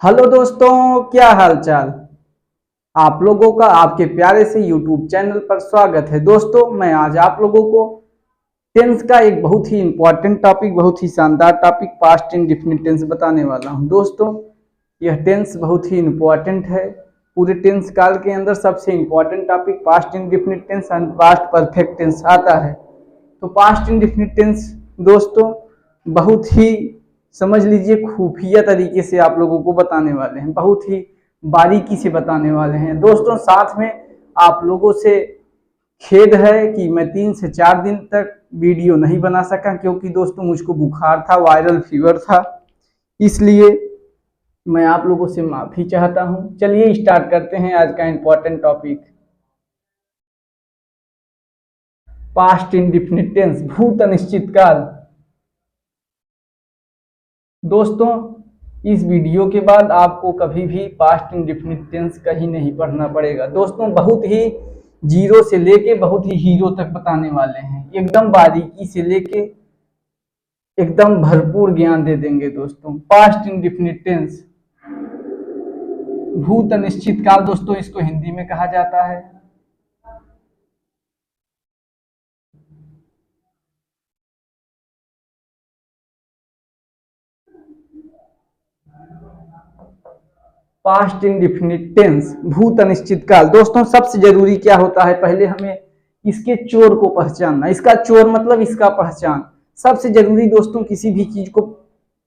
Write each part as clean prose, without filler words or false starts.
Hello दोस्तों, क्या हाल चाल। आप लोगों का आपके प्यारे से YouTube चैनल पर स्वागत है। दोस्तों, मैं आज आप लोगों को टेंस का एक बहुत ही इंपॉर्टेंट टॉपिक, बहुत ही शानदार टॉपिक पास्ट इंडेफिनिट टेंस बताने वाला हूं। दोस्तों, यह टेंस बहुत ही इंपॉर्टेंट है। पूरे टेंस काल के अंदर सबसे important topic past indefinite tense and past perfect tense आता है। तो पास्ट इंडेफिनिट टेंस दोस्तों बहुत ही समझ लीजिए खुफिया तरीके से आप लोगों को बताने वाले हैं, बहुत ही बारीकी से बताने वाले हैं। दोस्तों, साथ में आप लोगों से खेद है कि मैं 3 से 4 दिन तक वीडियो नहीं बना सका, क्योंकि दोस्तों मुझको बुखार था, वायरल फीवर था, इसलिए मैं आप लोगों से माफी चाहता हूं। चलिए स्टार्ट करते हैं आज का important topic, past indefinite tense, भूत अनिश्चित काल। दोस्तों, इस वीडियो के बाद आपको कभी भी पास्ट इंडेफिनिट टेंस कहीं नहीं पढ़ना पड़ेगा। दोस्तों, बहुत ही जीरो से लेके बहुत ही हीरो तक बताने वाले हैं, एकदम बारीकी से लेके एकदम भरपूर ज्ञान दे देंगे। दोस्तों, पास्ट इंडेफिनिट टेंस, भूत अनिश्चित काल, दोस्तों इसको हिंदी में कहा जाता है। पास्ट इंडेफिनिट टेंस, भूत अनिश्चित काल। दोस्तों, सबसे जरूरी क्या होता है, पहले हमें इसके चोर को पहचानना। इसका चोर मतलब इसका पहचान सबसे जरूरी। दोस्तों, किसी भी चीज को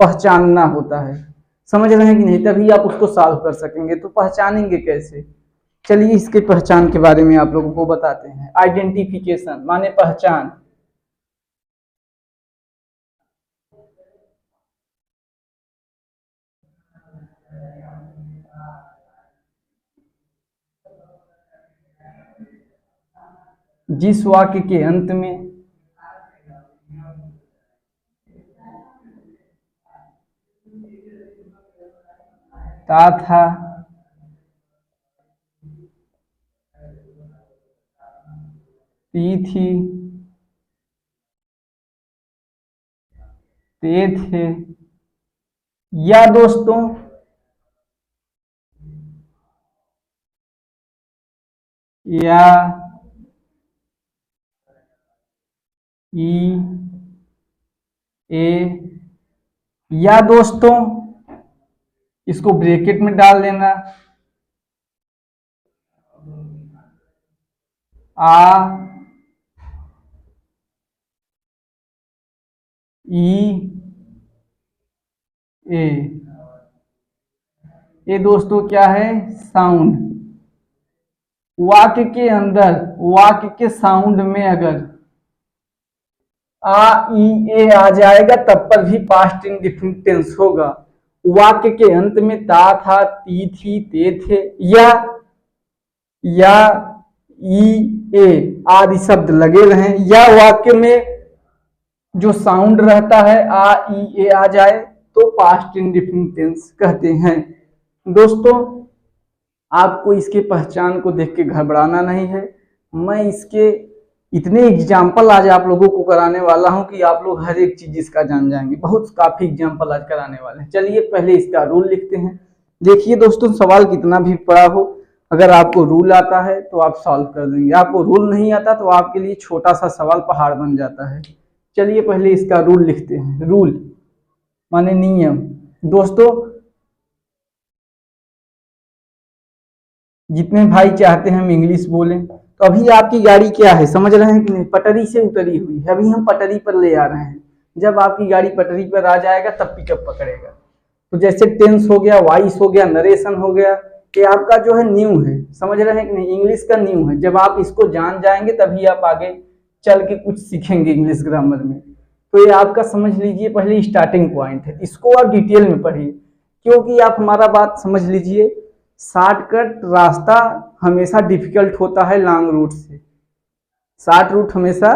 पहचानना होता है, समझ रहे हैं कि नहीं, तभी आप उसको सॉल्व कर सकेंगे। तो पहचानेंगे कैसे, चलिए इसके पहचान के बारे में आप लोगों को बताते हैं। आइडेंटिफिकेशन माने पहचान। जिस वाक्य के अंत में ता था, ती थी, ते थे, या दोस्तों या ई ए, या दोस्तों इसको ब्रैकेट में डाल देना, आ ई ए। ये दोस्तों क्या है, साउंड। वाक्य के अंदर, वाक्य के साउंड में अगर आ ई ए आ जाएगा तब पर भी पास्ट इंडेफिनिट टेंस होगा। वाक्य के अंत में ता था, ती थी, ते थे, या ई ए आदि शब्द लगे रहें, या वाक्य में जो साउंड रहता है आ ई ए आ जाए तो पास्ट इंडेफिनिट टेंस कहते हैं। दोस्तों, आपको इसके पहचान को देख के घबराना नहीं है। मैं इसके इतने एग्जाम्पल आज आप लोगों को कराने वाला हूं कि आप लोग हर एक चीज इसका जान जाएंगे। बहुत काफी एग्जाम्पल आज कराने वाले हैं। चलिए पहले इसका रूल लिखते हैं। देखिए दोस्तों, सवाल कितना भी पड़ा हो, अगर आपको रूल आता है तो आप सॉल्व कर देंगे, आपको रूल नहीं आता तो आपके लिए छोटा सा सवाल पहाड़ बन जाता है। चलिए पहले इसका रूल लिखते हैं। रूल माने नियम। दोस्तों, जितने भाई चाहते हैं हम इंग्लिश बोलें, तो अभी आपकी गाड़ी क्या है, समझ रहे हैं कि नहीं, पटरी से उतरी हुई है। अभी हम पटरी पर ले आ रहे हैं, जब आपकी गाड़ी पटरी पर आ जाएगा तब पिकअप पकड़ेगा। तो जैसे टेंस हो गया, वॉइस हो गया, नरेशन हो गया, ये आपका जो है न्यू है, समझ रहे हैं कि नहीं, इंग्लिश का न्यू है। जब आप इसको जान जाएंगे तभी आप आगे चल के कुछ सीखेंगे इंग्लिश ग्रामर में। तो ये आपका समझ लीजिए पहले स्टार्टिंग पॉइंट है, इसको आप डिटेल में पढ़िए, क्योंकि आप हमारा बात समझ लीजिए, शॉर्टकट रास्ता हमेशा डिफिकल्ट होता है लॉन्ग रूट से। शॉर्ट रूट हमेशा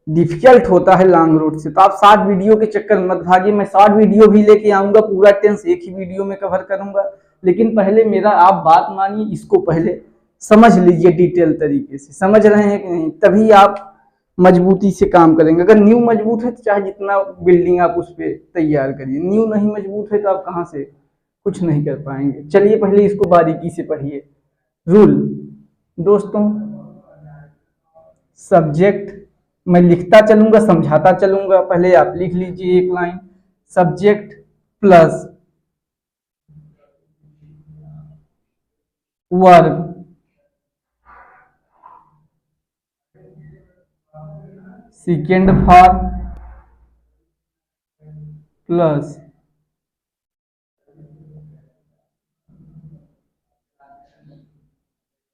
डिफिकल्ट होता है लॉन्ग रूट से। तो आप शॉर्ट वीडियो के चक्कर में मत भागिए। मैं शॉर्ट वीडियो भी लेके आऊंगा, पूरा टेंस एक ही वीडियो में कवर करूंगा, लेकिन पहले मेरा आप बात मानिए, इसको पहले समझ लीजिए डिटेल तरीके से। समझ रहे हैं कि नहीं, तभी आप मजबूती से काम करेंगे। अगर न्यू मजबूत है तो चाहे जितना बिल्डिंग आप उस पर तैयार करिए, न्यू नहीं मजबूत है तो आप कहाँ से कुछ नहीं कर पाएंगे। चलिए पहले इसको बारीकी से पढ़िए। रूल दोस्तों, सब्जेक्ट मैं लिखता चलूंगा, समझाता चलूंगा, पहले आप लिख लीजिए एक line. Subject plus verb second form plus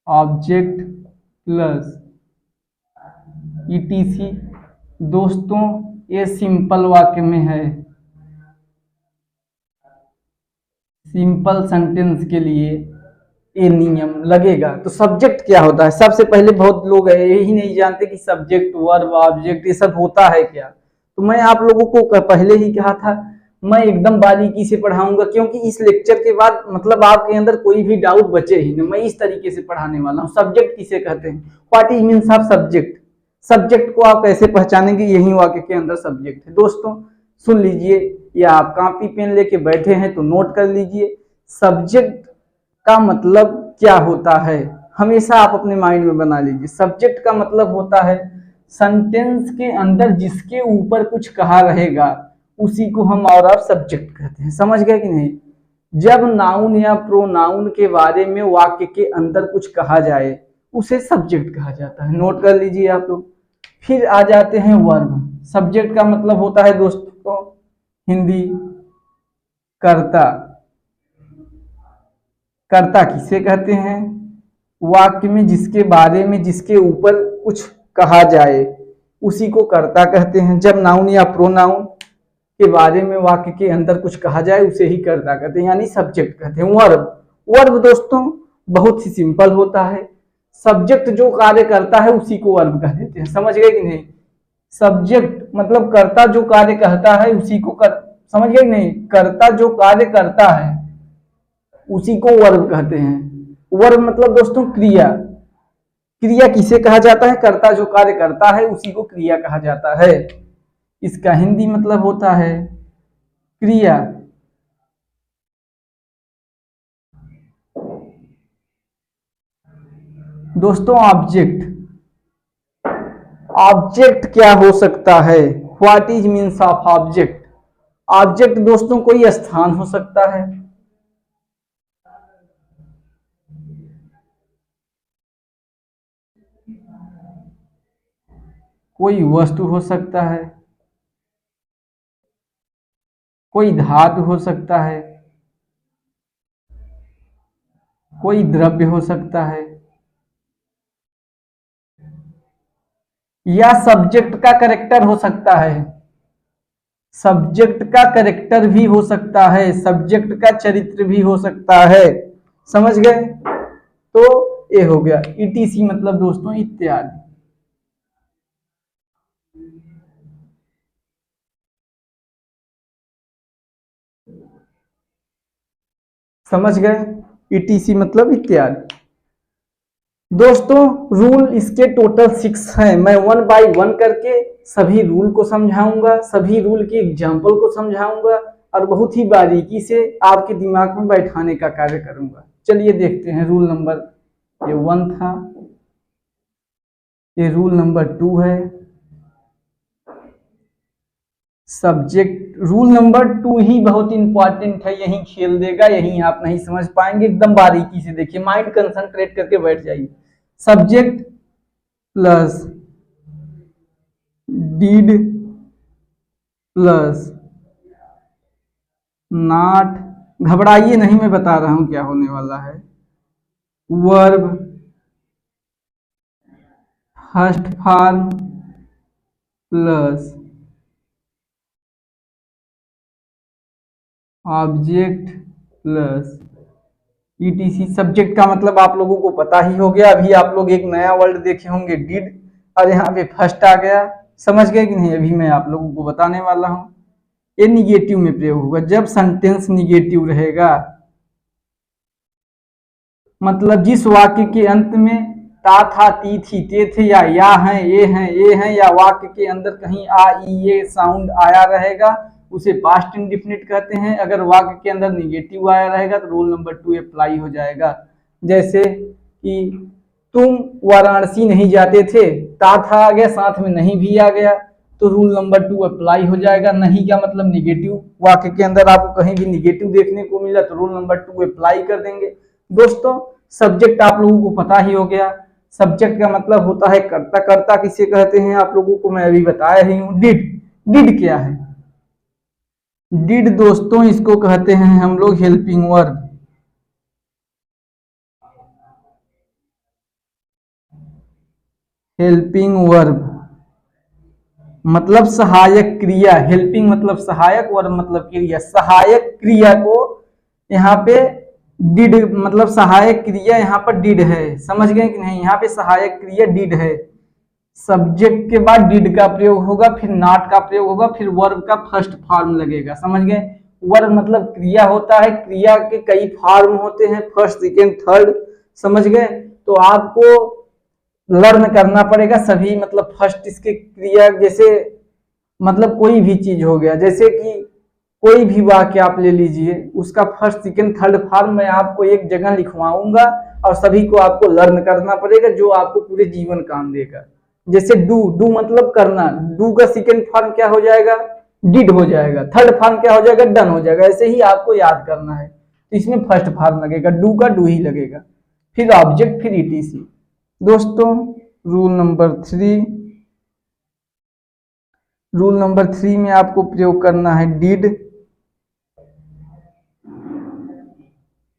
object plus etc. दोस्तों ये सिंपल वाक्य में है, सिंपल सेंटेंस के लिए ये नियम लगेगा। तो सब्जेक्ट क्या होता है? सबसे पहले बहुत लोग यही नहीं जानते कि सब्जेक्ट वर्ब ऑब्जेक्ट ये सब होता है क्या। तो मैं आप लोगों को पहले ही कहा था, मैं एकदम बारीकी से पढ़ाऊंगा, क्योंकि इस लेक्चर के बाद मतलब आपके अंदर कोई भी डाउट बचे ही नहीं। मैं इस तरीके से पढ़ाने वाला हूँ। सब्जेक्ट किसे कहते हैं? What is means of subject? Subject को आप कैसे पहचानेंगे? यही वाक्य के अंदर सब्जेक्ट है। दोस्तों सुन लीजिए, या आप कॉपी पेन लेके बैठे हैं तो नोट कर लीजिए। सब्जेक्ट का मतलब क्या होता है, हमेशा आप अपने माइंड में बना लीजिए। सब्जेक्ट का मतलब होता है सेंटेंस के अंदर जिसके ऊपर कुछ कहा रहेगा उसी को हम और आप सब्जेक्ट कहते हैं। समझ गए कि नहीं? जब नाउन या प्रोनाउन के बारे में वाक्य के अंदर कुछ कहा जाए उसे सब्जेक्ट कहा जाता है। नोट कर लीजिए आप लोग। फिर आ जाते हैं वर्ब। सब्जेक्ट का मतलब होता है दोस्तों हिंदी कर्ता। कर्ता किसे कहते हैं? वाक्य में जिसके बारे में जिसके ऊपर कुछ कहा जाए उसी को कर्ता कहते हैं। जब नाउन या प्रोनाउन के बारे में वाक्य के अंदर कुछ कहा जाए उसे ही कर्ता कहते हैं, यानी सब्जेक्ट कहते हैं। वर्ब, वर्ब दोस्तों बहुत ही सिंपल होता है। सब्जेक्ट जो कार्य करता है उसी को वर्ब कह देते हैं। समझ गए कि नहीं? सब्जेक्ट मतलब कर्ता जो कार्य कहता है उसी को समझ गए कि नहीं? कर्ता जो कार्य करता है उसी को वर्ब कहते हैं। वर्ब मतलब दोस्तों क्रिया। क्रिया किसे कहा जाता है? कर्ता जो कार्य करता है उसी को क्रिया कहा जाता है। इसका हिंदी मतलब होता है क्रिया। दोस्तों ऑब्जेक्ट, ऑब्जेक्ट क्या हो सकता है? What is means of object? Object दोस्तों कोई स्थान हो सकता है, कोई वस्तु हो सकता है, कोई धातु हो सकता है, कोई द्रव्य हो सकता है, या सब्जेक्ट का कैरेक्टर हो सकता है। सब्जेक्ट का कैरेक्टर भी हो सकता है, सब्जेक्ट का चरित्र भी हो सकता है। समझ गए? तो ये हो गया ईटीसी मतलब दोस्तों इत्यादि। समझ गए? ईटीसी मतलब इत्यादि। दोस्तों रूल इसके टोटल 6 हैं। मैं 1 बाय 1 करके सभी रूल को समझाऊंगा, सभी रूल के एग्जाम्पल को समझाऊंगा और बहुत ही बारीकी से आपके दिमाग में बैठाने का कार्य करूंगा। चलिए देखते हैं। रूल नंबर ये 1 था, ये रूल नंबर 2 है। सब्जेक्ट रूल नंबर 2 ही बहुत इंपॉर्टेंट है, यही खेल देगा, यही आप नहीं समझ पाएंगे। एकदम बारीकी से देखिए, माइंड कंसंट्रेट करके बैठ जाइए। Subject plus did plus not, घबराइए नहीं, मैं बता रहा हूं क्या होने वाला है। Verb first form plus object plus etc. Subject का मतलब आप लोगों को पता ही हो गया। अभी आप लोग एक नया वर्ड देखे होंगे डिड, और यहाँ पे फर्स्ट आ गया। समझ गए कि नहीं? अभी मैं आप लोगों को बताने वाला हूं। ये निगेटिव में प्रयोग होगा। जब सेंटेंस निगेटिव रहेगा मतलब जिस वाक्य के अंत में ता था ती थी ते थे या हैं ये हैं ये हैं, या वाक्य के अंदर कहीं आ ई ये साउंड आया रहेगा उसे पास्ट इंडिफिनिट कहते हैं। अगर वाक्य के अंदर निगेटिव आया रहेगा तो रूल नंबर 2 अप्लाई हो जाएगा। जैसे कि तुम वाराणसी नहीं जाते थे, ता था आ गया, साथ में नहीं भी आ गया, तो रूल नंबर 2 अप्लाई हो जाएगा। नहीं का मतलब निगेटिव, वाक्य के अंदर आपको कहीं भी निगेटिव देखने को मिला तो रूल नंबर 2 अप्लाई कर देंगे। दोस्तों सब्जेक्ट आप लोगों को पता ही हो गया। सब्जेक्ट का मतलब होता है कर्ता। कर्ता किसे कहते हैं आप लोगों को मैं अभी बताया ही हूं। डिड, डिड क्या है? डिड दोस्तों इसको कहते हैं हम लोग हेल्पिंग वर्ब। हेल्पिंग वर्ब मतलब सहायक क्रिया। हेल्पिंग मतलब सहायक, वर्ब मतलब क्रिया। सहायक क्रिया को यहाँ पे डिड मतलब सहायक क्रिया यहाँ पर डिड है। समझ गए कि नहीं? यहाँ पे सहायक क्रिया डिड है। सब्जेक्ट के बाद डिड का प्रयोग होगा, फिर नॉट का प्रयोग होगा, फिर वर्ब का फर्स्ट फॉर्म लगेगा। समझ गए? वर्ब मतलब क्रिया होता है, क्रिया के कई फॉर्म होते हैं, फर्स्ट सेकेंड थर्ड। समझ गए? तो आपको लर्न करना पड़ेगा सभी, मतलब फर्स्ट इसके क्रिया, जैसे मतलब कोई भी चीज हो गया, जैसे कि कोई भी वाक्य आप ले लीजिए, उसका फर्स्ट सेकेंड थर्ड फॉर्म मैं आपको एक जगह लिखवाऊंगा और सभी को आपको लर्न करना पड़ेगा, जो आपको पूरे जीवन काम देगा। जैसे डू, डू मतलब करना, डू का सेकेंड फॉर्म क्या हो जाएगा? डिड हो जाएगा। थर्ड फॉर्म क्या हो जाएगा? डन हो जाएगा। ऐसे ही आपको याद करना है। तो इसमें फर्स्ट फॉर्म लगेगा, डू का डू ही लगेगा, फिर ऑब्जेक्ट, फिर ईटीसी। दोस्तों रूल नंबर 3, रूल नंबर 3 में आपको प्रयोग करना है did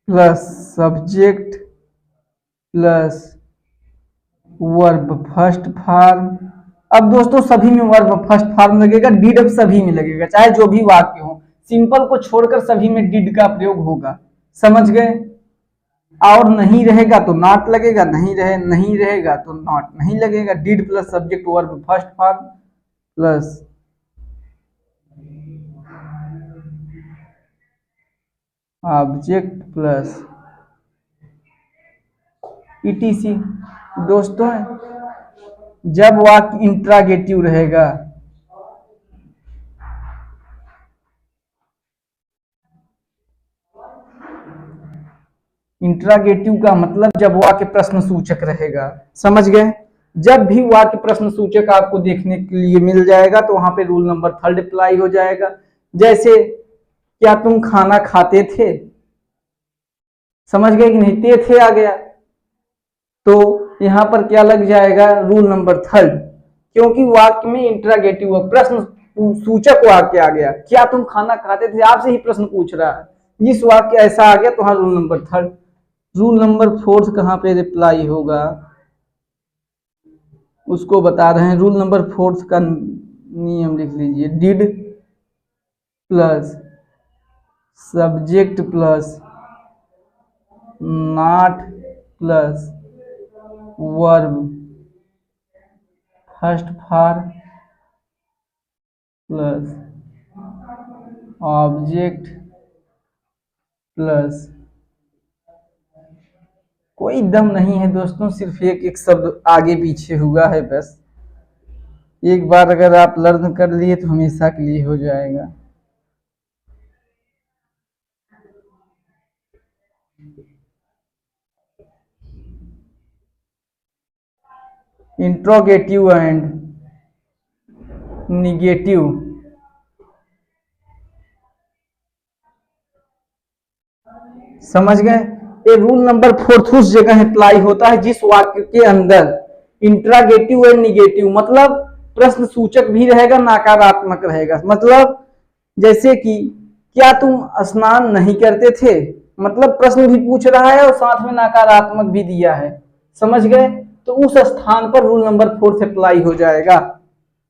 plus subject plus verb first form. अब दोस्तों सभी में वर्ब फर्स्ट फॉर्म लगेगा, डिड अब सभी में लगेगा, चाहे जो भी वाक्य हो। सिंपल को छोड़कर सभी में डिड का प्रयोग होगा। समझ गए? और नहीं रहेगा तो नॉट लगेगा, नहीं रहेगा तो नॉट नहीं लगेगा। Did plus subject verb first form plus object plus etc. दोस्तों जब वाक्य इंट्रागेटिव रहेगा, इंट्रागेटिव का मतलब जब वाक्य प्रश्न सूचक रहेगा। समझ गए? जब भी वाक्य प्रश्न सूचक आपको देखने के लिए मिल जाएगा तो वहां पे रूल नंबर 3 अप्लाई हो जाएगा। जैसे क्या तुम खाना खाते थे? समझ गए कि नहीं? थे आ गया, तो यहां पर क्या लग जाएगा? रूल नंबर 3, क्योंकि वाक्य में इंट्रागेटिव प्रश्न सूचक वाक्य आ गया। क्या तुम खाना खाते थे? आपसे ही प्रश्न पूछ रहा है। जिस वाक्य ऐसा आ गया तो हाँ रूल नंबर 3। रूल नंबर 4 कहां पे रिप्लाई होगा उसको बता रहे हैं। रूल नंबर 4 का नियम लिख लीजिए। Did plus subject plus not plus verb first form plus object plus, कोई दम नहीं है दोस्तों, सिर्फ एक एक शब्द आगे पीछे हुआ है बस। एक बार अगर आप लर्न कर लिए तो हमेशा के लिए हो जाएगा। इंट्रोगेटिव एंड निगेटिव समझ गए? ये रूल नंबर 4 उस जगह अप्लाई होता है जिस वाक्य के अंदर इंट्रागेटिव एंड निगेटिव मतलब प्रश्न सूचक भी रहेगा, नकारात्मक रहेगा। मतलब जैसे कि क्या तुम स्नान नहीं करते थे, मतलब प्रश्न भी पूछ रहा है और साथ में नकारात्मक भी दिया है। समझ गए? तो उस स्थान पर रूल नंबर 4 से अप्लाई हो जाएगा।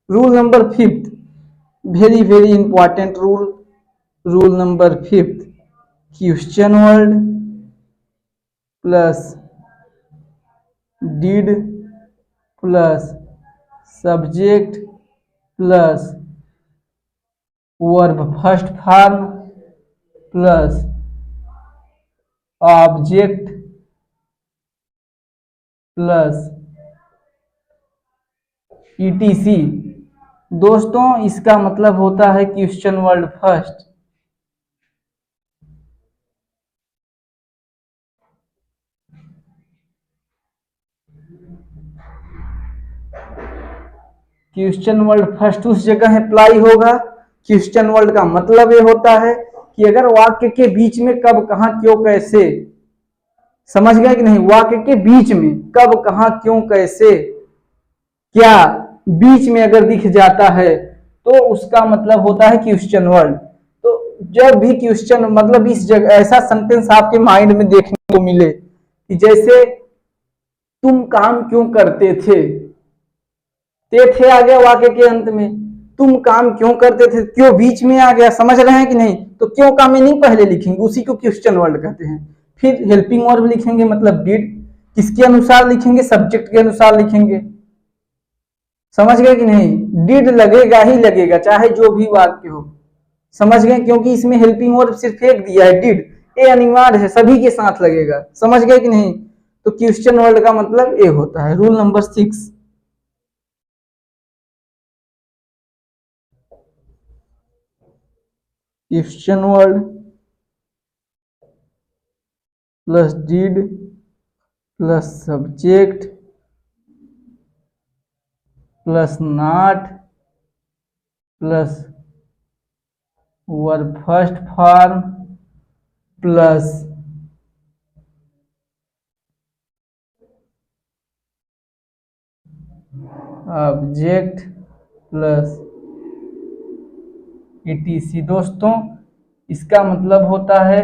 Rule number 5, very very important rule, rule number 5, question word plus did plus subject plus verb first form plus object plus etc. दोस्तों इसका मतलब होता है question word first. Question word first उस जगह अप्लाई होगा। क्वेश्चन वर्ड का मतलब ये होता है कि अगर वाक्य के बीच में कब, कहां, क्यों, कैसे, समझ गए कि नहीं, वाक्य के बीच में कब, कहां, क्यों, कैसे, क्या बीच में अगर दिख जाता है तो उसका मतलब होता है क्वेश्चन वर्ड। तो जब भी क्वेश्चन मतलब इस जगह ऐसा सेंटेंस आपके माइंड में देखने को मिले कि जैसे तुम काम क्यों करते थे, थे आ गया वाक्य के अंत में, तुम काम क्यों करते थे, क्यों बीच में आ गया, समझ रहे हैं कि नहीं। तो क्यों का मीनिंग पहले लिखेंगे, उसी को क्वेश्चन वर्ड कहते हैं। फिर हेल्पिंग वर्ब लिखेंगे मतलब डिड, किसके अनुसार लिखेंगे, सब्जेक्ट के अनुसार लिखेंगे, समझ गए कि नहीं। डिड लगेगा ही लगेगा चाहे जो भी वाक्य हो, समझ गए, क्योंकि इसमें हेल्पिंग वर्ब सिर्फ एक दिया है डिड, ये अनिवार्य है, सभी के साथ लगेगा, समझ गए कि नहीं। तो क्वेश्चन वर्ड का मतलब ये होता है। Rule number 6, question word plus did plus subject plus not plus verb first form plus object plus etc। दोस्तों इसका मतलब होता है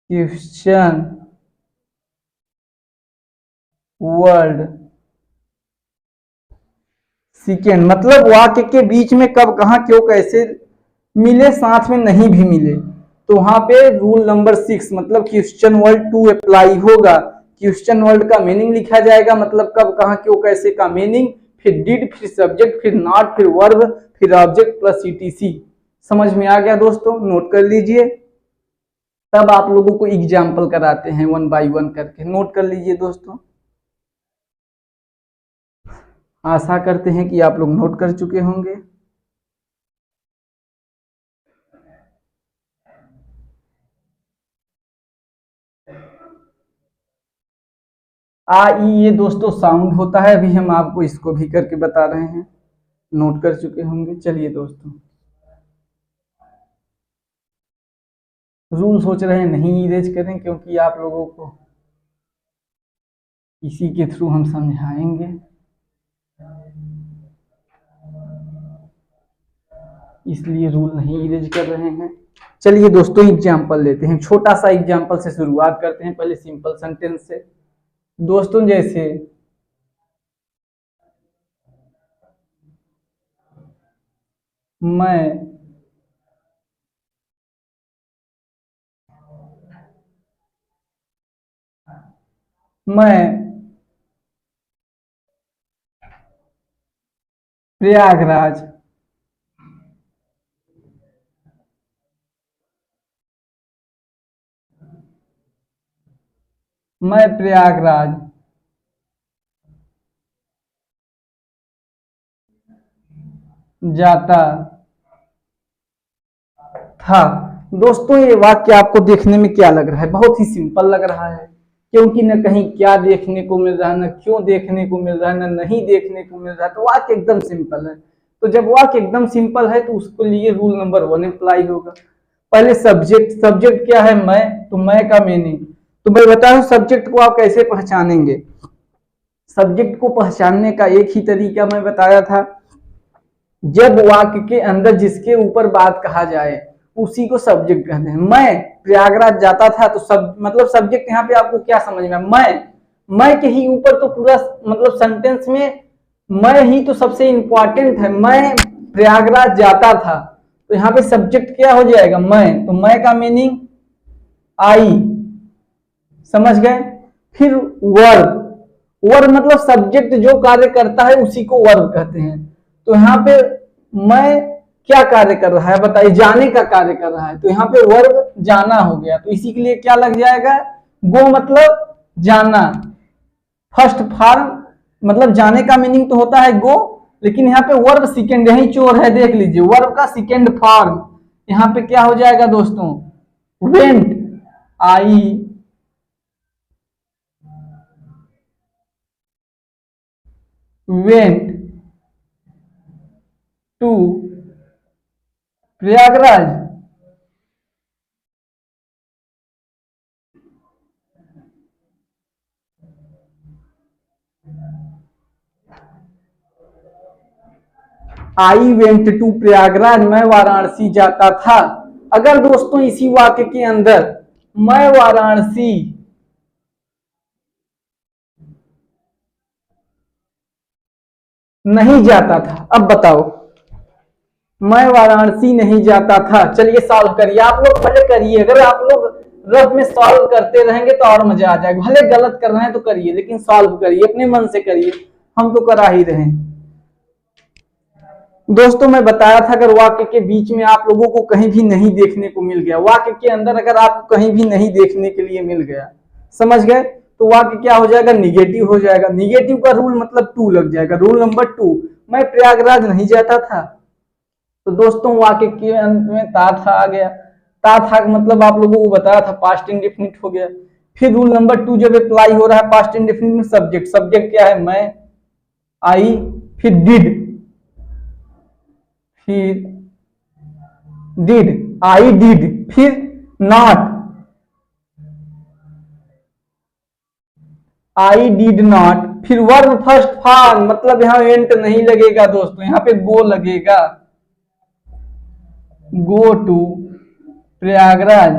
क्वेश्चन वर्ड सेकेंड, मतलब वाक्य के बीच में कब, कहां, क्यों, कैसे मिले, साथ में नहीं भी मिले, तो वहां पे रूल नंबर 6 मतलब क्वेश्चन वर्ड 2 अप्लाई होगा। क्वेश्चन वर्ड का मीनिंग लिखा जाएगा, मतलब कब, कहां, क्यों, कैसे का मीनिंग, फिर डिड, फिर सब्जेक्ट, फिर नॉट, फिर वर्ब, फिर ऑब्जेक्ट प्लस etc। समझ में आ गया दोस्तों, नोट कर लीजिए। तब आप लोगों को एग्जाम्पल कराते हैं 1 बाय 1 करके, नोट कर लीजिए दोस्तों। आशा करते हैं कि आप लोग नोट कर चुके होंगे। ये दोस्तों साउंड होता है, अभी हम आपको इसको भी करके बता रहे हैं, नोट कर चुके होंगे। चलिए दोस्तों, रूल सोच रहे हैं नहीं इरेज करें क्योंकि आप लोगों को इसी के थ्रू हम समझाएंगे, इसलिए रूल नहीं इरेज कर रहे हैं। चलिए दोस्तों एग्जाम्पल लेते हैं, छोटा सा एग्जाम्पल से शुरुआत करते हैं, पहले सिंपल सेंटेंस से। दोस्तों जैसे मैं प्रयागराज मैं प्रयागराज जाता था। दोस्तों ये वाक्य आपको देखने में क्या लग रहा है, बहुत ही सिंपल लग रहा है, क्योंकि न कहीं क्या देखने को मिल रहा है, न क्यों देखने को मिल रहा है, न नहीं देखने को मिल रहा है, तो वाक्य एकदम सिंपल है। तो जब वाक्य एकदम सिंपल है तो उसके लिए रूल नंबर 1 अप्लाई होगा। पहले सब्जेक्ट, सब्जेक्ट क्या है, मैं, तो मैं का मीनिंग, तो मैं बता रहा हूं सब्जेक्ट को आप कैसे पहचानेंगे। सब्जेक्ट को पहचानने का एक ही तरीका मैं बताया था, जब वाक्य के अंदर जिसके ऊपर बात कहा जाए उसी को सब्जेक्ट कहते हैं। मैं प्रयागराज जाता था, तो सब मतलब सब्जेक्ट यहाँ पे आपको क्या समझ में, मैं के ही ऊपर तो पूरा मतलब सेंटेंस में मैं ही तो सबसे इंपॉर्टेंट है। मैं प्रयागराज जाता था, तो यहाँ पे सब्जेक्ट क्या हो जाएगा, मैं, तो मैं का मीनिंग आई, समझ गए। फिर वर्ब, वर्ब मतलब सब्जेक्ट जो कार्य करता है उसी को वर्ब कहते हैं। तो यहाँ पे मैं क्या कार्य कर रहा है बताइए, जाने का कार्य कर रहा है, तो यहाँ पे वर्ब जाना हो गया, तो इसी के लिए क्या लग जाएगा, गो मतलब जाना। फर्स्ट फॉर्म मतलब जाने का मीनिंग तो होता है गो, लेकिन यहाँ पे वर्ब सेकेंड, यही चोर है, देख लीजिए, वर्ब का सेकेंड फॉर्म यहाँ पे क्या हो जाएगा दोस्तों, went. I went to Prayagraj. I went to Prayagraj, मैं वाराणसी जाता था। अगर दोस्तों इसी वाक्य के अंदर मैं वाराणसी नहीं जाता था, अब बताओ, मैं वाराणसी नहीं जाता था। चलिए सॉल्व करिए, आप लोग भले करिए, अगर आप लोग रफ में सॉल्व करते रहेंगे तो और मजा आ जाएगा। भले गलत कर रहे हैं तो करिए, लेकिन सॉल्व करिए, अपने मन से करिए, हम तो करा ही रहे हैं। दोस्तों मैं बताया था, अगर वाक्य के बीच में आप लोगों को कहीं भी नहीं देखने को मिल गया, वाक्य के अंदर अगर आपको कहीं भी नहीं देखने के लिए मिल गया, समझ गए, तो वाक्य क्या हो जाएगा, निगेटिव हो जाएगा। निगेटिव का रूल मतलब टू लग जाएगा, रूल नंबर टू। मैं प्रयागराज नहीं जाता था, तो दोस्तों वाक्य के अंत में ता था आ गया। ता था मतलब आप लोगों को बताया था पास्ट इंडेफिनिट हो गया। फिर रूल नंबर टू जब अप्लाई हो रहा है पास्ट इंडेफिनिट में, सब्जेक्ट, सब्जेक्ट क्या है, मैं, आई, फिर डिड, फिर डिड, आई डिड, फिर नॉट, आई डिड नॉट, फिर वर्ब फर्स्ट फॉर्म मतलब यहां एंट नहीं लगेगा दोस्तों, यहां पे गो लगेगा, गो टू प्रयागराज।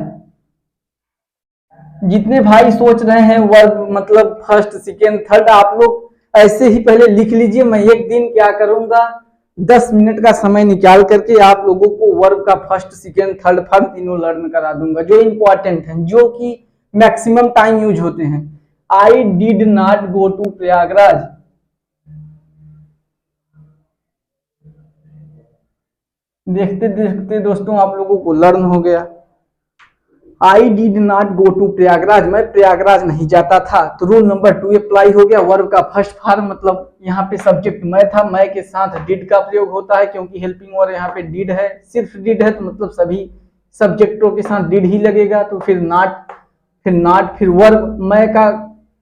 जितने भाई सोच रहे हैं वर्ब मतलब फर्स्ट सेकेंड थर्ड, आप लोग ऐसे ही पहले लिख लीजिए। मैं एक दिन क्या करूंगा, 10 मिनट का समय निकाल करके आप लोगों को वर्ब का फर्स्ट सेकेंड थर्ड फॉर्म तीनों लर्न करा दूंगा, जो इंपॉर्टेंट है, जो कि मैक्सिमम टाइम यूज होते हैं। I did not go to Prayagraj. देखते देखते दोस्तों आप लोगों को लर्न हो गया। I did not go to Prayagraj, मैं प्रयागराज नहीं जाता था, तो रूल नंबर टू अप्लाई हो गया। वर्ब का फर्स्ट फॉर्म मतलब यहाँ पे सब्जेक्ट मैं था, मैं के साथ डिड का प्रयोग होता है, क्योंकि हेल्पिंग वर्ब यहाँ पे डिड है, सिर्फ डिड है, तो मतलब सभी सब्जेक्टों के साथ डिड ही लगेगा। तो फिर नॉट, फिर नॉट, फिर वर्ब, मैं का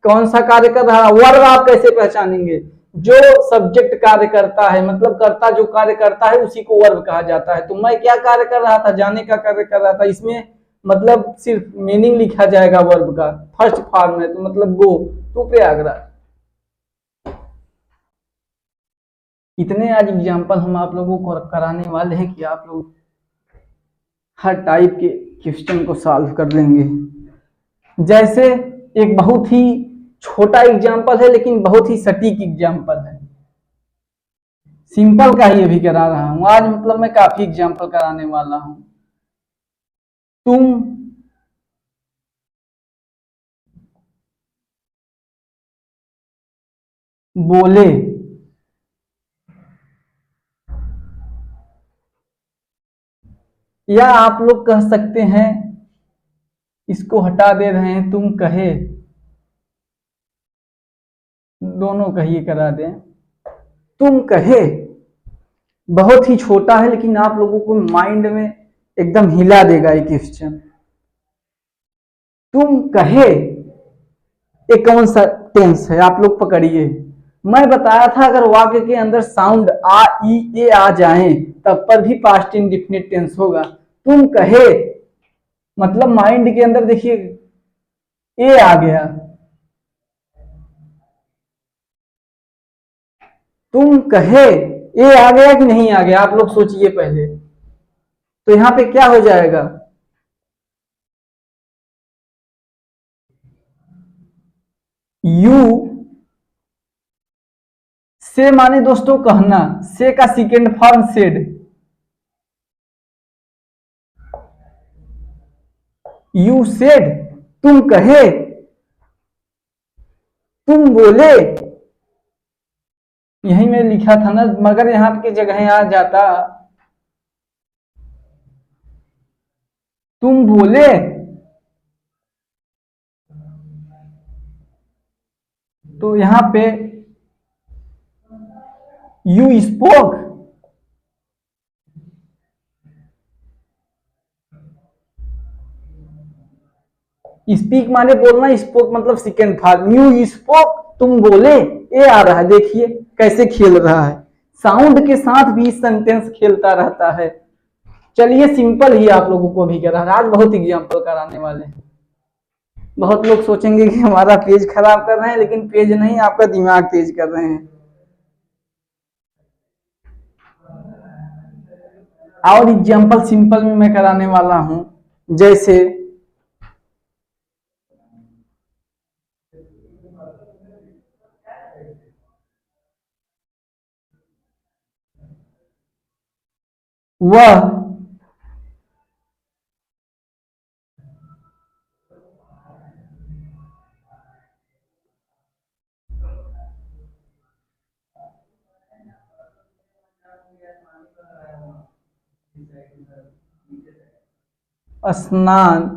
कौन सा कार्य कर रहा, वर्ब आप कैसे पहचानेंगे, जो सब्जेक्ट कार्य करता है, मतलब कर्ता जो कार्य करता है उसी को वर्ब कहा जाता है। तो मैं क्या कार्य कर रहा था, जाने का कार्य कर रहा था, इसमें मतलब सिर्फ मीनिंग लिखा जाएगा वर्ब का, फर्स्ट फॉर्म है, तो मतलब गो टू प्रयागराज। इतने आज एग्जाम्पल हम आप लोगों को कराने वाले हैं कि आप लोग हर टाइप के क्वेश्चन को सॉल्व कर लेंगे। जैसे एक बहुत ही छोटा एग्जाम्पल है लेकिन बहुत ही सटीक एग्जाम्पल है, सिंपल का ही अभी करा रहा हूं आज, मतलब मैं काफी एग्जाम्पल कराने वाला हूं। तुम बोले, या आप लोग कह सकते हैं, इसको हटा दे रहे हैं, तुम कहे, दोनों कहिए करा दें। तुम कहे बहुत ही छोटा है लेकिन आप लोगों को माइंड में एकदम हिला देगा ये क्वेश्चन। तुम कहे ये कौन सा टेंस है, आप लोग पकड़िए। मैं बताया था अगर वाक्य के अंदर साउंड आ ई ए आ जाए तब पर भी पास्ट इंडिफिनिट टेंस होगा। तुम कहे मतलब माइंड के अंदर देखिए ए आ गया, तुम कहे ए आ गया कि नहीं आ गया, आप लोग सोचिए पहले। तो यहां पे क्या हो जाएगा, यू से माने दोस्तों कहना, से का second form said, you said, तुम कहे, तुम बोले, यही मैं लिखा था ना, मगर यहां की जगह आ जाता, तुम बोले, तो यहां पे यू स्पोक, स्पीक माने बोलना, स्पोक मतलब सेकेंड फॉर्म, यू स्पोक तुम बोले, ये आ रहा है, देखिए कैसे खेल रहा है, साउंड के साथ भी सेंटेंस खेलता रहता है। चलिए सिंपल ही आप लोगों को भी करा, आज बहुत एग्जाम्पल कराने वाले हैं। बहुत लोग सोचेंगे कि हमारा पेज खराब कर रहे हैं, लेकिन पेज नहीं, आपका दिमाग तेज कर रहे हैं। और एग्जाम्पल सिंपल में मैं कराने वाला हूं, जैसे वह स्नान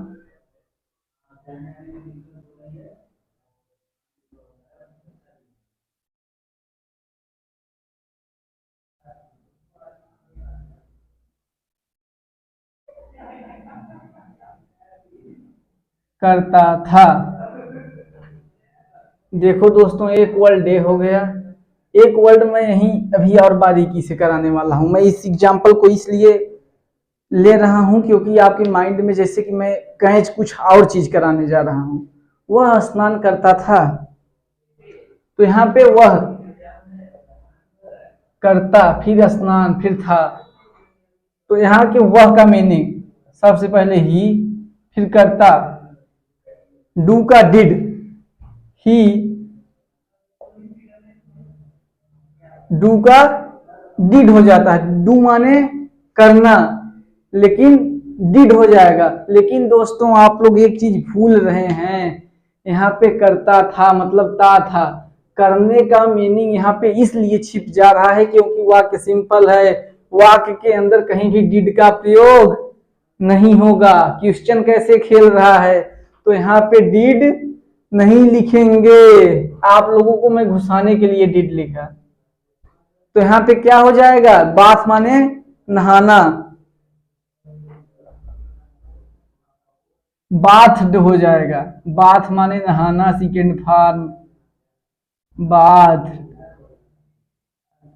करता था। देखो दोस्तों, एक वर्ड डे हो गया, एक वर्ड मैं यही अभी और बारीकी से कराने वाला हूं। मैं इस एग्जाम्पल को इसलिए ले रहा हूं क्योंकि आपके माइंड में जैसे कि मैं कहीं कुछ और चीज कराने जा रहा हूं। वह स्नान करता था, तो यहाँ पे वह करता, फिर स्नान, फिर था, तो यहाँ के वह का मीनिंग सबसे पहले ही, फिर करता, डू का डिड, ही, डू का डिड हो जाता है, डू माने करना, लेकिन डिड हो जाएगा। लेकिन दोस्तों आप लोग एक चीज भूल रहे हैं, यहाँ पे करता था मतलब ता था, करने का मीनिंग यहाँ पे इसलिए छिप जा रहा है क्योंकि वाक्य सिंपल है, वाक्य के अंदर कहीं भी डिड का प्रयोग नहीं होगा। क्वेश्चन कैसे खेल रहा है, तो यहाँ पे डिड नहीं लिखेंगे, आप लोगों को मैं घुसाने के लिए डिड लिखा। तो यहाँ पे क्या हो जाएगा, बाथ माने नहाना, बाथ हो जाएगा, बाथ माने नहाना, सेकेंड फॉर्म बाथ,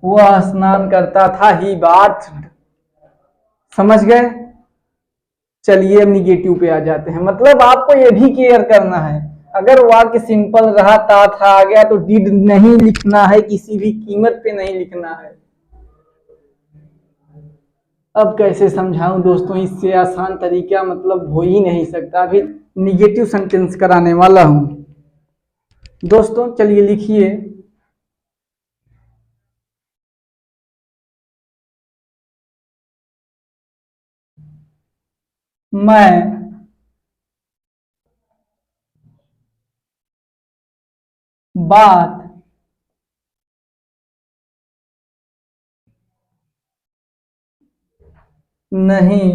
वह स्नान करता था, ही बाथ। समझ गए। चलिए अब निगेटिव पे आ जाते हैं, मतलब आपको ये भी केयर करना है, अगर वाक्य सिंपल रहा, था आ गया, तो डिड नहीं लिखना है, किसी भी कीमत पे नहीं लिखना है। अब कैसे समझाऊं दोस्तों, इससे आसान तरीका मतलब हो ही नहीं सकता। अभी निगेटिव सेंटेंस कराने वाला हूं दोस्तों, चलिए लिखिए, मैं बात नहीं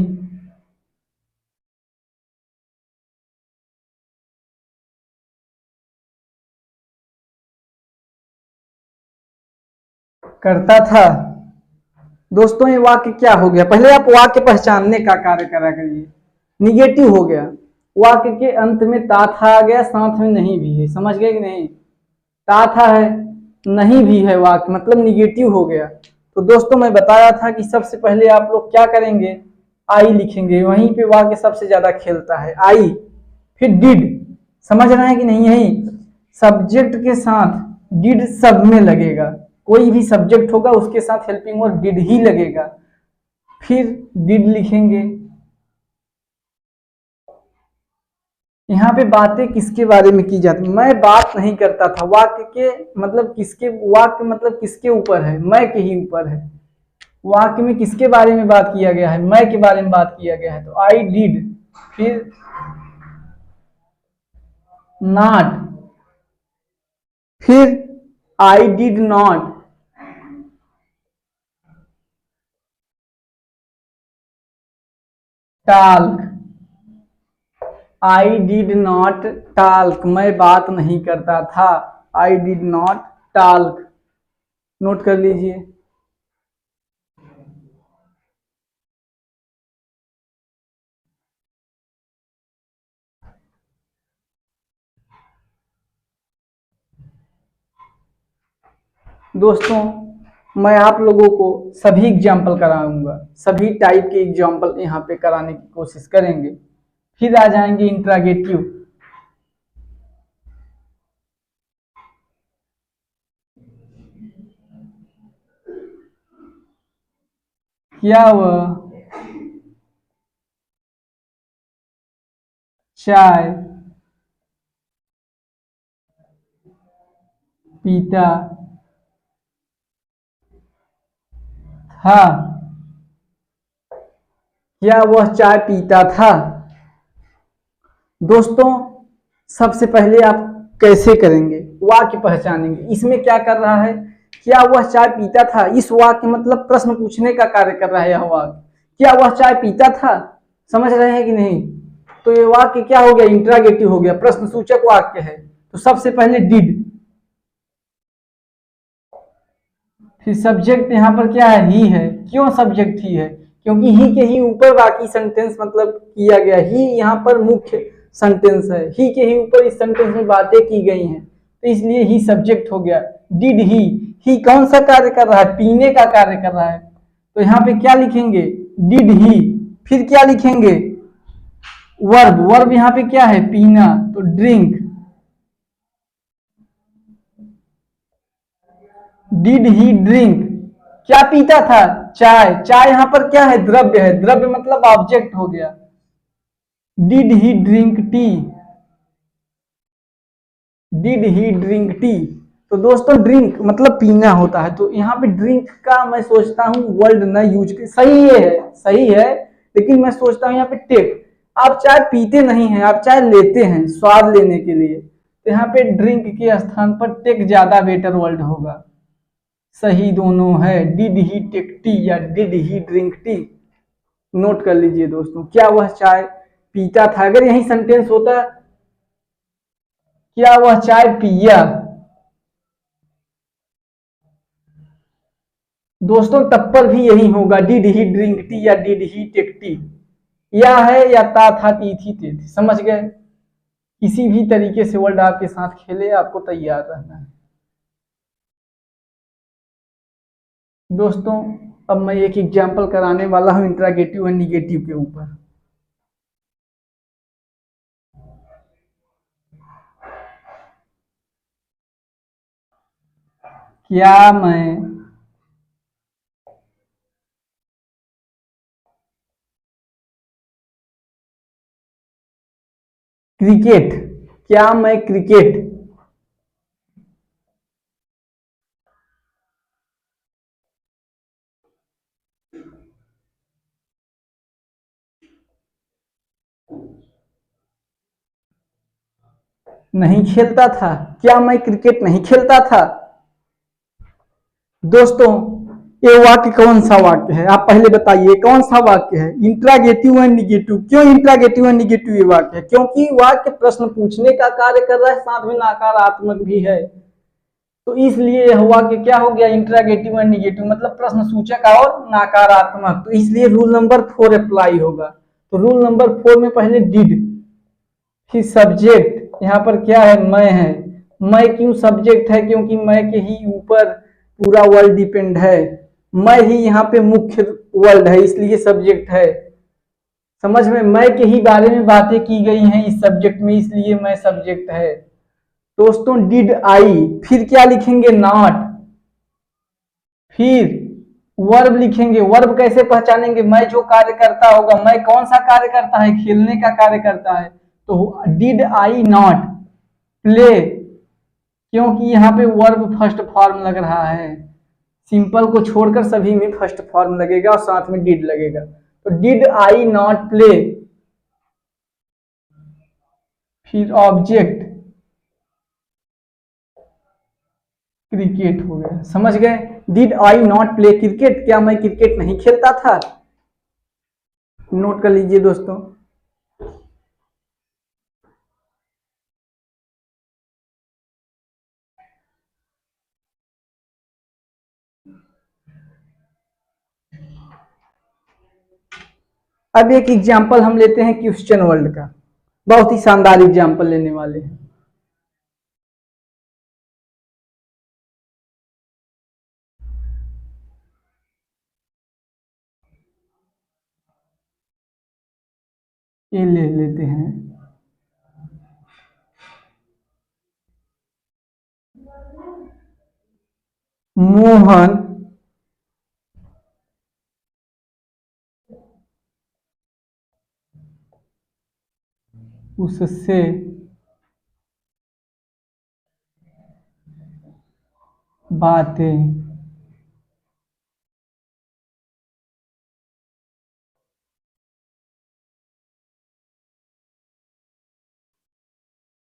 करता था। दोस्तों ये वाक्य क्या हो गया, पहले आप वाक्य पहचानने का कार्य करा करिए। निगेटिव हो गया, वाक्य के अंत में ता था आ गया, साथ में नहीं भी है, समझ गए कि नहीं, ता था है, नहीं भी है, वाक्य मतलब निगेटिव हो गया। तो दोस्तों मैं बताया था कि सबसे पहले आप लोग क्या करेंगे, आई लिखेंगे, वहीं पे वाक्य सबसे ज्यादा खेलता है, आई, फिर डिड, समझ रहे हैं कि नहीं, यही सब्जेक्ट के साथ डिड सब में लगेगा, कोई भी सब्जेक्ट होगा उसके साथ हेल्पिंग वर्ब डिड ही लगेगा, फिर डिड लिखेंगे। यहाँ पे बातें किसके बारे में की जाती, मैं बात नहीं करता था, वाक्य के मतलब किसके, वाक्य मतलब किसके ऊपर है, मैं के ही ऊपर है, वाक्य में किसके बारे में बात किया गया है, मैं के बारे में बात किया गया है, तो आई डिड, फिर नॉट, फिर आई did not, talc, I did not talc, मैं बात नहीं करता था, आई डिड नॉट टॉक। नोट कर लीजिए। दोस्तों मैं आप लोगों को सभी एग्जाम्पल कराऊंगा, सभी टाइप के एग्जाम्पल यहाँ पे कराने की कोशिश करेंगे। फिर आ जाएंगे इंट्रागेटिव। क्या वह चाय पीता था? क्या वह चाय पीता था? दोस्तों सबसे पहले आप कैसे करेंगे, वाक्य पहचानेंगे। इसमें क्या कर रहा है, क्या वह चाय पीता था, इस वाक्य मतलब प्रश्न पूछने का कार्य कर रहा है यह वाक्य। क्या वह चाय पीता था, समझ रहे हैं कि नहीं? तो ये वाक्य क्या हो गया, इंट्रागेटिव हो गया, प्रश्न सूचक वाक्य है। तो सबसे पहले डिड, फिर सब्जेक्ट यहाँ पर क्या है, ही है। क्यों सब्जेक्ट ही है, क्योंकि ही के ही ऊपर बाकी सेंटेंस मतलब किया गया। ही यहाँ पर मुख्य सेंटेंस है, ही के ही ऊपर इस सेंटेंस में बातें की गई हैं, तो इसलिए ही सब्जेक्ट हो गया। डिड ही कौन सा कार्य कर रहा है, पीने का कार्य कर रहा है। तो यहाँ पे क्या लिखेंगे, डिड ही। फिर क्या लिखेंगे, वर्ब। वर्ब यहाँ पे क्या है, पीना, तो ड्रिंक। डिड ही ड्रिंक, क्या पीता था, चाय। चाय यहाँ पर क्या है, द्रव्य है, द्रव्य मतलब ऑब्जेक्ट हो गया। Did he drink tea, did he drink tea. तो दोस्तों ड्रिंक मतलब पीना होता है, तो यहाँ पे ड्रिंक का मैं सोचता हूँ वर्ड न यूज कर, सही है, सही है, लेकिन मैं सोचता हूँ यहाँ पे टेक। आप चाय पीते नहीं हैं, आप चाय लेते हैं स्वाद लेने के लिए, तो यहाँ पे ड्रिंक के स्थान पर टेक ज्यादा बेटर वर्ड होगा। सही दोनों है, डिड ही टेक टी या did he drink tea. Note कर लीजिए दोस्तों, क्या वह चाय पीता था, अगर यही सेंटेंस होता क्या वह चाय पिया, दोस्तों तब पर भी यही होगा, डिड ही ड्रिंक टी या डिड ही टेक टी। या है या ता था ती थी ते थी, समझ गए? किसी भी तरीके से वर्ड आपके साथ खेले, आपको तैयार रहना है। दोस्तों अब मैं एक एग्जांपल कराने वाला हूं इंट्रागेटिव और निगेटिव के ऊपर। क्या मैं क्रिकेट, क्या मैं क्रिकेट नहीं खेलता था, क्या मैं क्रिकेट नहीं खेलता था? दोस्तों ये वाक्य कौन सा वाक्य है, आप पहले बताइए कौन सा वाक्य है, इंट्रागेटिव एंड निगेटिव। क्यों इंट्रागेटिव एंड निगेटिव ये वाक्य है, क्योंकि वाक्य प्रश्न पूछने का कार्य कर रहा है, साथ में नकारात्मक भी है, तो इसलिए यह वाक्य क्या हो गया, इंट्रागेटिव एंड निगेटिव, मतलब प्रश्न सूचक और नकारात्मक। तो इसलिए रूल नंबर 4 अप्लाई होगा। तो रूल नंबर 4 में पहले डिड, फिर सब्जेक्ट, यहाँ पर क्या है, मैं है। मैं क्यों सब्जेक्ट है, क्योंकि मैं के ही ऊपर पूरा वर्ल्ड डिपेंड है, मैं ही यहाँ पे मुख्य वर्ल्ड है, इसलिए सब्जेक्ट है। समझ में, मैं के ही बारे में बातें की गई हैं इस सब्जेक्ट में, इसलिए मैं सब्जेक्ट है। दोस्तों डिड आई, फिर क्या लिखेंगे, नॉट, फिर वर्ब लिखेंगे। वर्ब कैसे पहचानेंगे, मैं जो कार्य करता होगा, मैं कौन सा कार्य करता है, खेलने का कार्य करता है, तो डिड आई नॉट प्ले, क्योंकि यहाँ पे वर्ब फर्स्ट फॉर्म लग रहा है, सिंपल को छोड़कर सभी में फर्स्ट फॉर्म लगेगा और साथ में डिड लगेगा। तो डिड आई नॉट प्ले, फिर ऑब्जेक्ट क्रिकेट हो गया, समझ गए? Did I not play cricket, क्या मैं क्रिकेट नहीं खेलता था? नोट कर लीजिए दोस्तों। अब एक एग्जाम्पल हम लेते हैं क्वेश्चन वर्ल्ड का, बहुत ही शानदार एग्जाम्पल लेने वाले हैं। ये ले लेते हैं, मोहन उससे बातें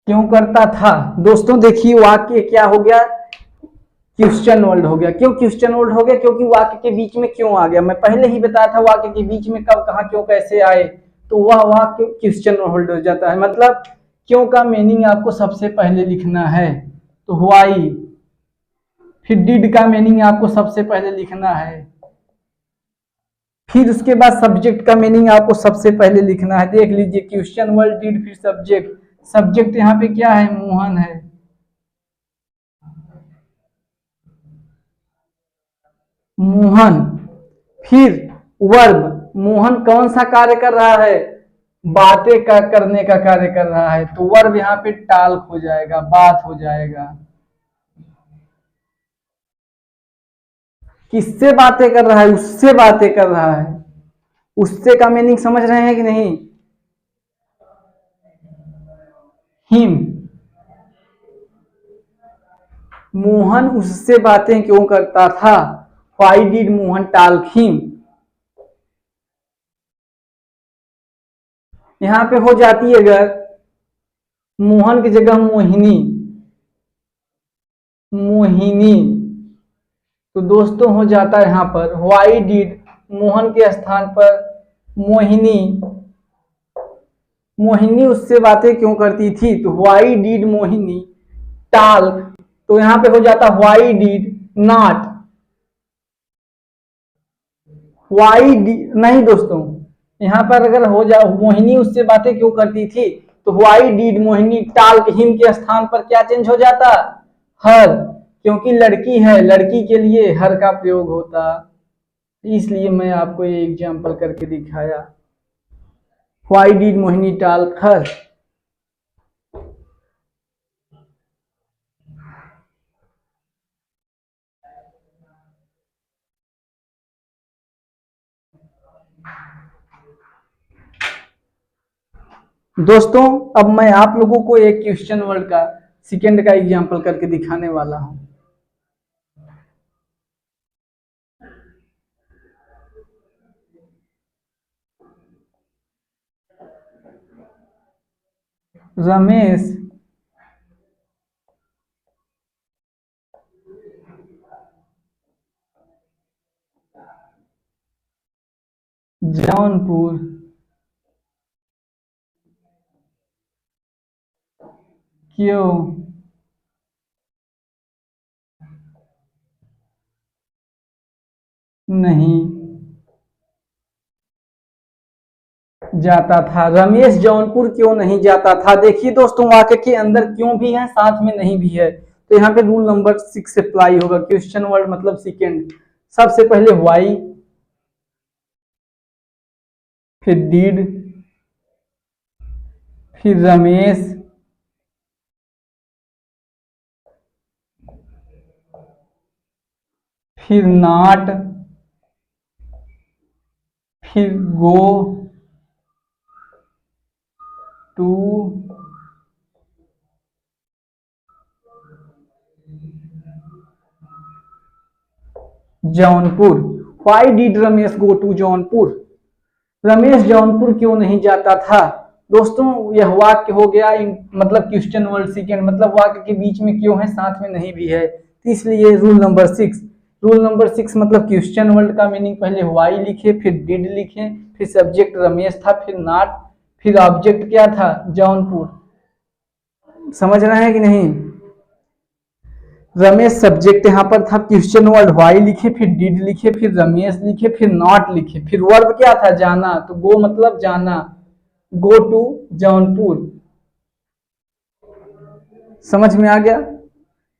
क्यों करता था। दोस्तों देखिए वाक्य क्या हो गया, क्वेश्चन वर्ड हो गया। क्यों क्वेश्चन वर्ड हो गया, क्योंकि वाक्य के बीच में क्यों आ गया। मैं पहले ही बताया था वाक्य के बीच में कब कहाँ क्यों कैसे आए, तो वह वाक्य क्वेश्चन वर्ड हो जाता है। मतलब क्यों का मीनिंग आपको सबसे पहले लिखना है, तो व्हाई। फिर डिड का मीनिंग आपको सबसे पहले लिखना है, फिर उसके बाद सब्जेक्ट का मीनिंग आपको सबसे पहले लिखना है। देख लीजिए क्वेश्चन वर्ड डिड फिर सब्जेक्ट। सब्जेक्ट यहाँ पे क्या है, मोहन है। मोहन, फिर वर्ब, मोहन कौन सा कार्य कर रहा है, बातें का करने का कार्य कर रहा है, तो वर्ब यहाँ पे टाल्क हो जाएगा, बात हो जाएगा। किससे बातें कर रहा है, उससे बातें कर रहा है। उससे का मीनिंग समझ रहे हैं कि नहीं, हिम। मोहन उससे बातें क्यों करता था, why did Mohan talk him. यहां पे हो जाती है अगर मोहन की जगह मोहिनी, मोहिनी, तो दोस्तों हो जाता है यहां पर व्हाई डिड, मोहन के स्थान पर मोहिनी। मोहिनी उससे बातें क्यों करती थी, तो व्हाई डिड मोहिनी टॉक, तो यहां पे हो जाता व्हाई डिड नॉट, व्हाई नहीं दोस्तों, यहाँ पर अगर हो जा मोहिनी उससे बातें क्यों करती थी, तो why did Mohini talk him के स्थान पर क्या चेंज हो जाता, हर, क्योंकि लड़की है, लड़की के लिए हर का प्रयोग होता। इसलिए मैं आपको ये एग्जांपल करके दिखाया, व्हाई डिड मोहिनी टॉक हर। दोस्तों अब मैं आप लोगों को एक क्वेश्चन वर्ड का सेकंड का एग्जांपल करके दिखाने वाला हूं। रमेश जौनपुर क्यों नहीं जाता था। रमेश जौनपुर क्यों नहीं जाता था। देखिए दोस्तों वाक्य के अंदर क्यों भी है, साथ में नहीं भी है, तो यहाँ पे रूल नंबर 6 अप्लाई होगा। क्वेश्चन वर्ड मतलब सेकेंड, सबसे पहले व्हाई, फिर डिड, फिर रमेश, फिर नॉट, फिर go to Jaunpur. Why did Ramesh go to Jaunpur, Ramesh Jaunpur क्यों नहीं जाता था। दोस्तों यह वाक्य हो गया मतलब क्वेश्चन वर्ड सेकेंड, मतलब वाक्य के बीच में क्यों है, साथ में नहीं भी है, तो इसलिए रूल नंबर 6। रूल नंबर 6 मतलब क्वेश्चन वर्ड का मीनिंग पहले व्हाई लिखे, फिर डिड लिखे, फिर सब्जेक्ट रमेश था, फिर नॉट, फिर ऑब्जेक्ट क्या था, जौनपुर। समझ रहे हैं कि नहीं। रमेश सब्जेक्ट यहाँ पर था, क्वेश्चन वर्ड व्हाई लिखे, फिर डिड लिखे, फिर रमेश लिखे, फिर नॉट लिखे, फिर वर्ब क्या था, जाना, तो गो मतलब जाना, गो टू जौनपुर। समझ में आ गया।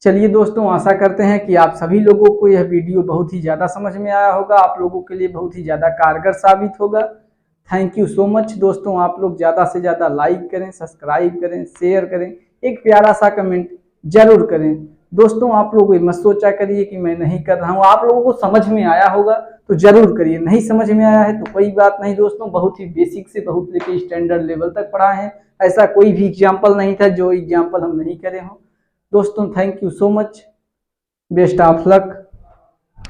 चलिए दोस्तों, आशा करते हैं कि आप सभी लोगों को यह वीडियो बहुत ही ज़्यादा समझ में आया होगा, आप लोगों के लिए बहुत ही ज़्यादा कारगर साबित होगा। थैंक यू सो मच दोस्तों। आप लोग ज़्यादा से ज़्यादा लाइक करें, सब्सक्राइब करें, शेयर करें, एक प्यारा सा कमेंट जरूर करें। दोस्तों आप लोग ये मत सोचा करिए कि मैं नहीं कर रहा हूँ, आप लोगों को समझ में आया होगा तो जरूर करिए, नहीं समझ में आया है तो कोई बात नहीं दोस्तों, बहुत ही बेसिक से बहुत लेके स्टैंडर्ड लेवल तक पढ़ा है, ऐसा कोई भी एग्जाम्पल नहीं था जो एग्जाम्पल हम नहीं करे हों। दोस्तों thank you so much, best of luck.